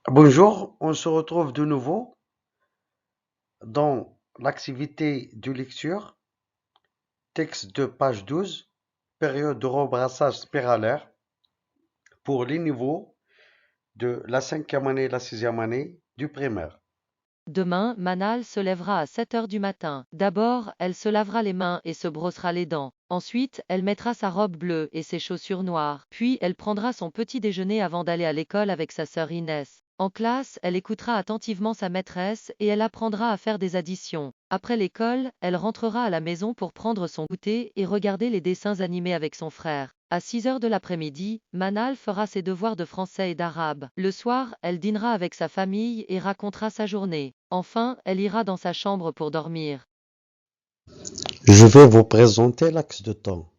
Bonjour, on se retrouve de nouveau dans l'activité de lecture, texte de page 12, période de rebrassage spiralaire pour les niveaux de la cinquième année et la sixième année du primaire. Demain, Manal se lèvera à 7 heures du matin. D'abord, elle se lavera les mains et se brossera les dents. Ensuite, elle mettra sa robe bleue et ses chaussures noires. Puis, elle prendra son petit déjeuner avant d'aller à l'école avec sa sœur Inès. En classe, elle écoutera attentivement sa maîtresse et elle apprendra à faire des additions. Après l'école, elle rentrera à la maison pour prendre son goûter et regarder les dessins animés avec son frère. À 6 heures de l'après-midi, Manal fera ses devoirs de français et d'arabe. Le soir, elle dînera avec sa famille et racontera sa journée. Enfin, elle ira dans sa chambre pour dormir. Je vais vous présenter l'axe de temps.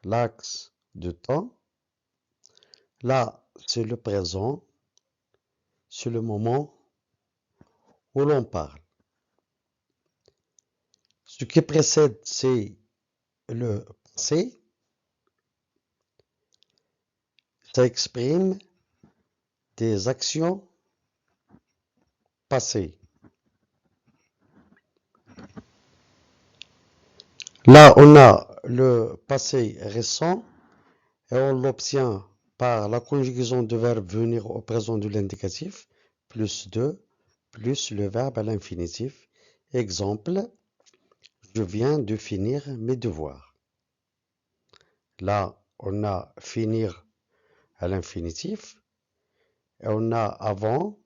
L'axe de temps, là, c'est le présent, c'est le moment où l'on parle. Ce qui précède, c'est le passé, ça exprime des actions passées. Là, on a le passé récent et on l'obtient par la conjugaison de verbe venir au présent de l'indicatif, plus 2, plus le verbe à l'infinitif. Exemple, je viens de finir mes devoirs. Là, on a finir à l'infinitif et on a avant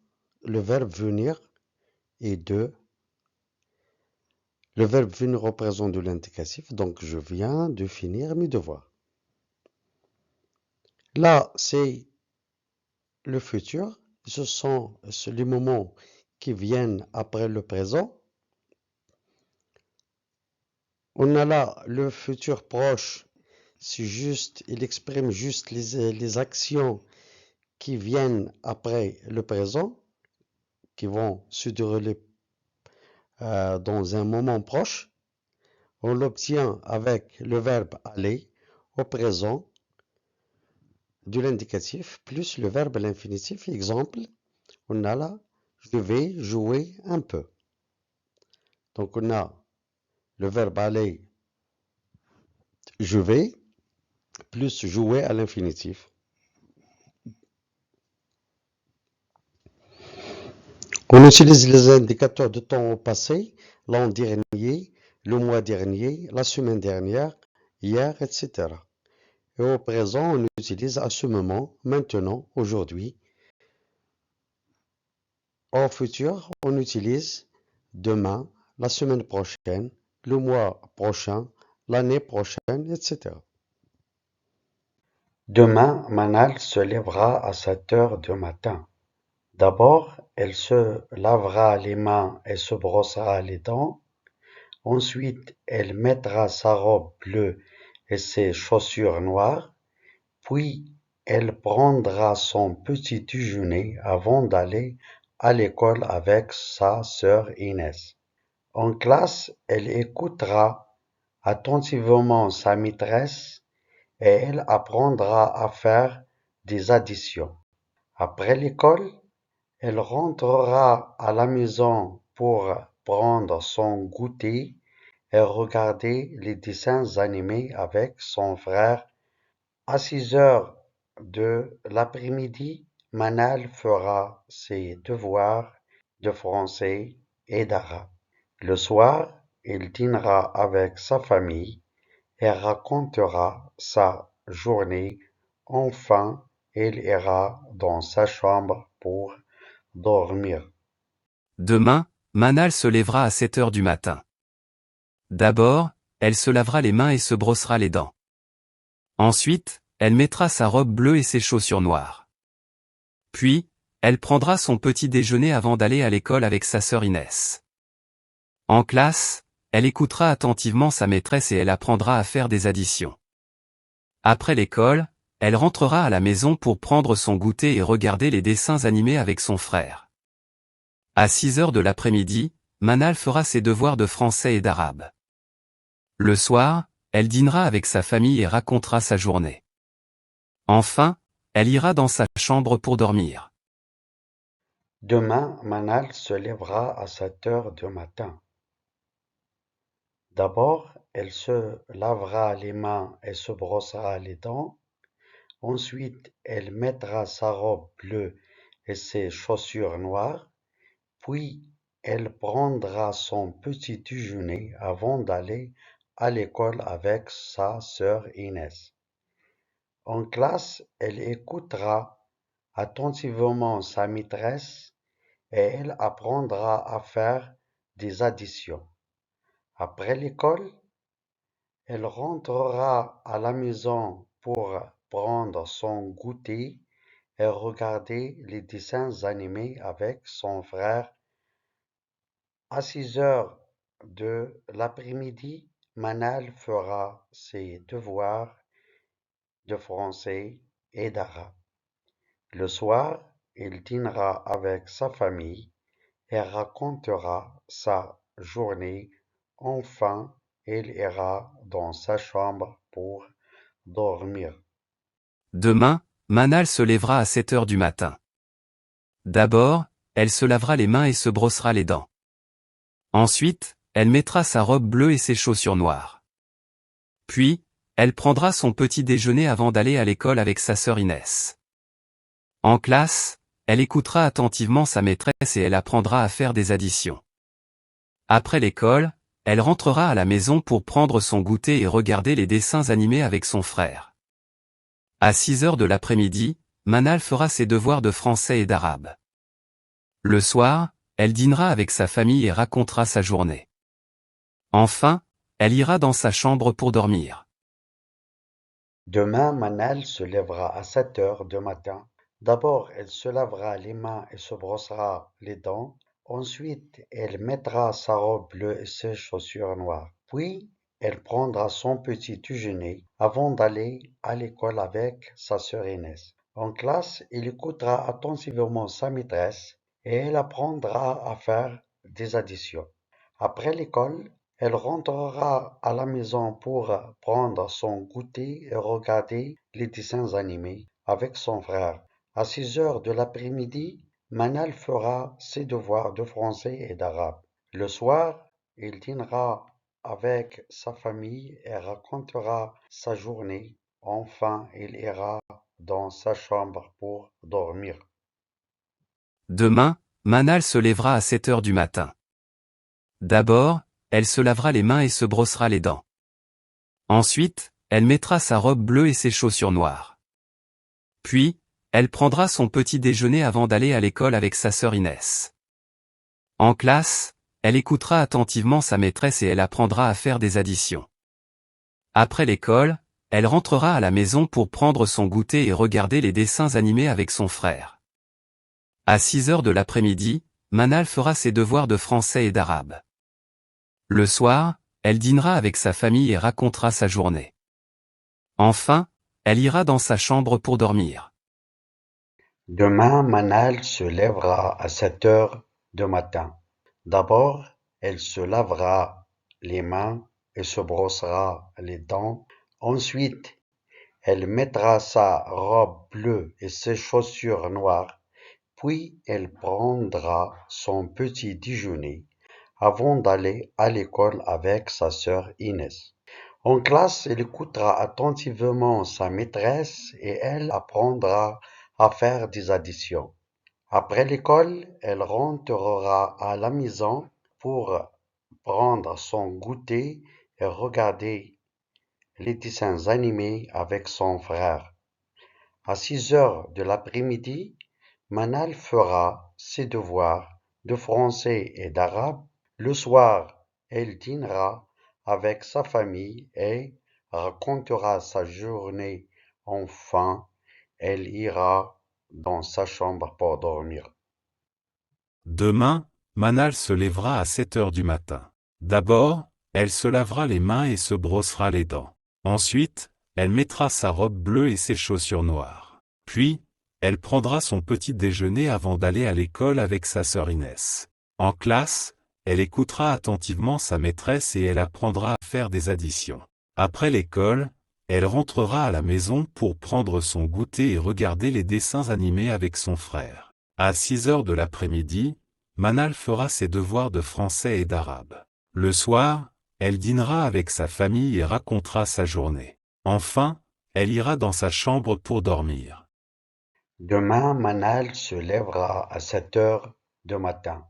le verbe venir et de. Le verbe venir au présent de l'indicatif, donc je viens de finir mes devoirs. Là, c'est le futur, ce sont les moments qui viennent après le présent. On a là le futur proche, c'est juste, il exprime juste les actions qui viennent après le présent, qui vont se dérouler dans un moment proche. On l'obtient avec le verbe aller au présent de l'indicatif plus le verbe à l'infinitif. Exemple, on a là, je vais jouer un peu. Donc on a le verbe aller, je vais, plus jouer à l'infinitif. On utilise les indicateurs de temps au passé, l'an dernier, le mois dernier, la semaine dernière, hier, etc. Et au présent, on utilise à ce moment, maintenant, aujourd'hui. Au futur, on utilise demain, la semaine prochaine, le mois prochain, l'année prochaine, etc. Demain, Manal se lèvera à 7 heures du matin. D'abord, elle se lavera les mains et se brossera les dents. Ensuite, elle mettra sa robe bleue et ses chaussures noires. Puis, elle prendra son petit déjeuner avant d'aller à l'école avec sa sœur Inès. En classe, elle écoutera attentivement sa maîtresse et elle apprendra à faire des additions. Après l'école, elle rentrera à la maison pour prendre son goûter et regarder les dessins animés avec son frère. À 6 heures de l'après-midi, Manal fera ses devoirs de français et d'arabe. Le soir, il dînera avec sa famille et racontera sa journée. Enfin, il ira dans sa chambre pour dormir. Demain, Manal se lèvera à 7 heures du matin. D'abord, elle se lavera les mains et se brossera les dents. Ensuite, elle mettra sa robe bleue et ses chaussures noires. Puis, elle prendra son petit déjeuner avant d'aller à l'école avec sa sœur Inès. En classe, elle écoutera attentivement sa maîtresse et elle apprendra à faire des additions. Après l'école, elle rentrera à la maison pour prendre son goûter et regarder les dessins animés avec son frère. À 6 heures de l'après-midi, Manal fera ses devoirs de français et d'arabe. Le soir, elle dînera avec sa famille et racontera sa journée. Enfin, elle ira dans sa chambre pour dormir. Demain, Manal se lèvera à 7 heures du matin. D'abord, elle se lavera les mains et se brossera les dents. Ensuite, elle mettra sa robe bleue et ses chaussures noires. Puis, elle prendra son petit déjeuner avant d'aller à l'école avec sa sœur Inès. En classe, elle écoutera attentivement sa maîtresse et elle apprendra à faire des additions. Après l'école, elle rentrera à la maison pour prendre son goûter et regarder les dessins animés avec son frère. À 6 heures de l'après-midi, Manal fera ses devoirs de français et d'arabe. Le soir, il dînera avec sa famille et racontera sa journée. Enfin, il ira dans sa chambre pour dormir. Demain, Manal se lèvera à 7 heures du matin. D'abord, elle se lavera les mains et se brossera les dents. Ensuite, elle mettra sa robe bleue et ses chaussures noires. Puis, elle prendra son petit déjeuner avant d'aller à l'école avec sa sœur Inès. En classe, elle écoutera attentivement sa maîtresse et elle apprendra à faire des additions. Après l'école, elle rentrera à la maison pour prendre son goûter et regarder les dessins animés avec son frère. À 6 heures de l'après-midi, Manal fera ses devoirs de français et d'arabe. Le soir, elle dînera avec sa famille et racontera sa journée. Enfin, elle ira dans sa chambre pour dormir. Demain, Manal se lèvera à 7 heures du matin. D'abord, elle se lavera les mains et se brossera les dents. Ensuite, elle mettra sa robe bleue et ses chaussures noires. Puis, elle prendra son petit déjeuner avant d'aller à l'école avec sa sœur Inès. En classe, elle écoutera attentivement sa maîtresse et elle apprendra à faire des additions. Après l'école, elle rentrera à la maison pour prendre son goûter et regarder les dessins animés avec son frère. À 6 heures de l'après-midi, Manal fera ses devoirs de français et d'arabe. Le soir, il dînera avec sa famille et racontera sa journée. Enfin, il ira dans sa chambre pour dormir. Demain, Manal se lèvera à 7 heures du matin. D'abord, elle se lavera les mains et se brossera les dents. Ensuite, elle mettra sa robe bleue et ses chaussures noires. Puis, elle prendra son petit déjeuner avant d'aller à l'école avec sa sœur Inès. En classe, elle écoutera attentivement sa maîtresse et elle apprendra à faire des additions. Après l'école, elle rentrera à la maison pour prendre son goûter et regarder les dessins animés avec son frère. À 6 heures de l'après-midi, Manal fera ses devoirs de français et d'arabe. Le soir, elle dînera avec sa famille et racontera sa journée. Enfin, elle ira dans sa chambre pour dormir. Demain, Manal se lèvera à 7 heures du matin. D'abord, elle se lavera les mains et se brossera les dents. Ensuite, elle mettra sa robe bleue et ses chaussures noires. Puis, elle prendra son petit déjeuner avant d'aller à l'école avec sa sœur Inès. En classe, elle écoutera attentivement sa maîtresse et elle apprendra à faire des additions. Après l'école, elle rentrera à la maison pour prendre son goûter et regarder les dessins animés avec son frère. À 6 heures de l'après-midi, Manal fera ses devoirs de français et d'arabe. Le soir, elle dînera avec sa famille et racontera sa journée. Enfin, elle ira dans sa chambre pour dormir. Demain, Manal se lèvera à 7 heures du matin. D'abord, elle se lavera les mains et se brossera les dents. Ensuite, elle mettra sa robe bleue et ses chaussures noires. Puis, elle prendra son petit déjeuner avant d'aller à l'école avec sa sœur Inès. En classe, elle écoutera attentivement sa maîtresse et elle apprendra à faire des additions. Après l'école, elle rentrera à la maison pour prendre son goûter et regarder les dessins animés avec son frère. À 6 heures de l'après-midi, Manal fera ses devoirs de français et d'arabe. Le soir, elle dînera avec sa famille et racontera sa journée. Enfin, elle ira dans sa chambre pour dormir. Demain, Manal se lèvera à 7 heures du matin.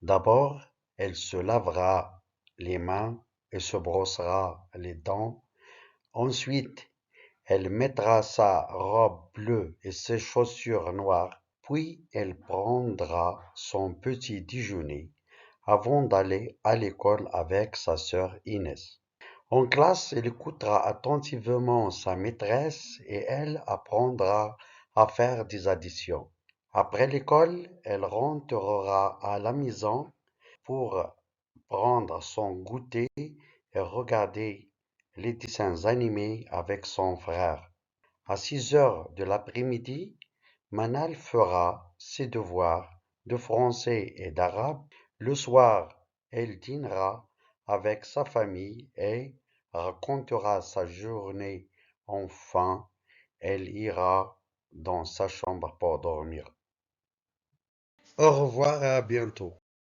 D'abord, elle se lavera les mains et se brossera les dents. Ensuite, elle mettra sa robe bleue et ses chaussures noires, puis elle prendra son petit déjeuner avant d'aller à l'école avec sa sœur Inès. En classe, elle écoutera attentivement sa maîtresse et elle apprendra à faire des additions. Après l'école, elle rentrera à la maison pour prendre son goûter et regarder les dessins animés avec son frère. À 6 heures de l'après-midi, Manal fera ses devoirs de français et d'arabe. Le soir, elle dînera avec sa famille et racontera sa journée. Enfin, elle ira dans sa chambre pour dormir. Au revoir et à bientôt.